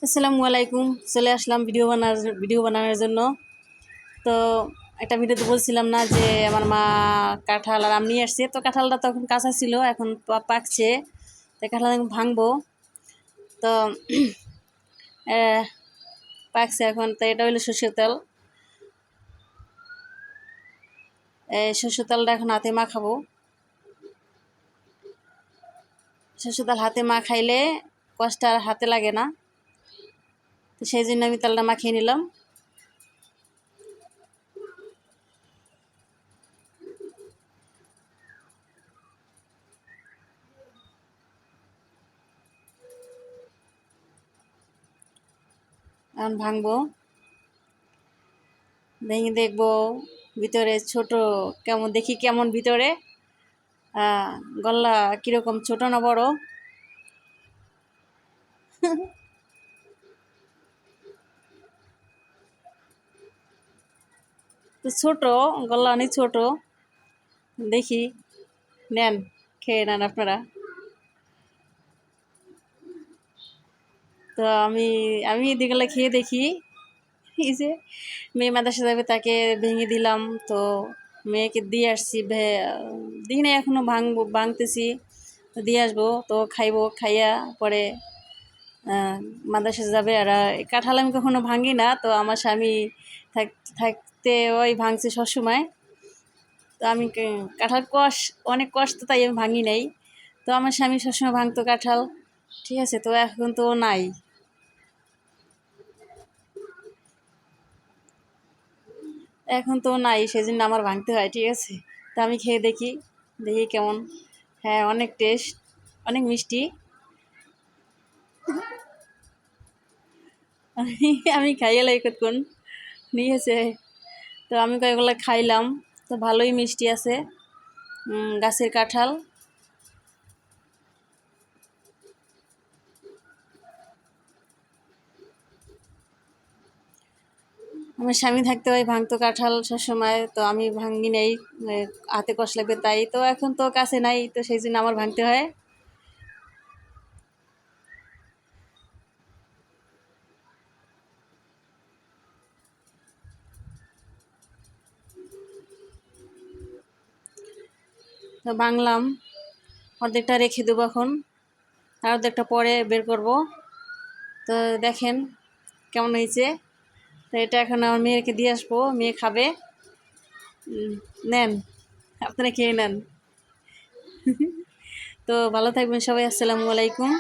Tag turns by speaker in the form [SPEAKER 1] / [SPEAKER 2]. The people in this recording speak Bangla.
[SPEAKER 1] আসসালামু আলাইকুম। চলে আসলাম ভিডিও বানানোর জন্য। তো একটা ভিডিওতে বলছিলাম না যে আমার মা কাঁঠাল আর আম নিয়ে আসছে। তো কাঁঠালটা তখন কাঁচা ছিল, এখন পাকছে। তো কাঁঠাল এখন ভাঙবো। তো পাকছে এখন। তো এটা হলো সরষের তেল। সরষের তেলটা এখন হাতে মাখাবো। সরষের তেল হাতে মাখাইলে কষ্ট আর হাতে লাগে না। তো সেই জন্য আমি তেলটা মাখিয়ে নিলাম। এখন ভাঙবো, ভেঙে দেখবো ভিতরে ছোট কেমন, দেখি কেমন ভিতরে গল্লা কিরকম, ছোট না বড়। তো ছোট, গল্লা অনেক ছোট। দেখি, নেন, খেয়ে নেন আপনারা। তো আমি আমি এদিকগুলো খেয়ে দেখি। এই যে মেয়ে মাদ্রাসা যাবে, তাকে ভেঙে দিলাম। তো মেয়েকে দিয়ে আসছি, দিই না এখনো, ভাঙতেছি। তো দিয়ে আসবো, তো খাইবো, খাইয়া পরে মাদ্রাসা যাবে। আর কাঁঠাল আমি কখনো ভাঙি না। তো আমার স্বামী থাকতে ওই ভাঙছে সবসময়। তো আমি কাঁঠাল অনেক কষ্ট, তাই আমি ভাঙি নাই। তো আমার স্বামী সবসময় ভাঙতো কাঁঠাল, ঠিক আছে। তো এখন তো নাই, সেজন্য আমার ভাঙতে হয়, ঠিক আছে। তো আমি খেয়ে দেখি, দেখি কেমন। হ্যাঁ, অনেক টেস্ট, অনেক মিষ্টি। আমি খাইয়ে লাই কতক্ষণ নিয়েছে। তো আমি কয়েকগুলো খাইলাম। তো ভালোই মিষ্টি আছে, গাছের কাঁঠাল। আমার স্বামী থাকতে হয় ভাঙতো কাঁঠাল সবসময়। তো আমি ভাঙি নেই, হাতে কষ্ট লাগবে তাই। তো এখন তো কাছে নাই, তো সেই জন্য আমার ভাঙতে হয়। তো ভাঙলাম, অর্ধেকটা রেখে দেবো এখন, আর অর্ধেকটা পরে বের করব। তো দেখেন কেমন হয়েছে। তো এটা এখন আমার মেয়েকে দিয়ে আসবো, মেয়ে খাবে। নেন, আপনারা খেয়ে নেন। তো ভালো থাকবেন সবাই। আসসালামু আলাইকুম।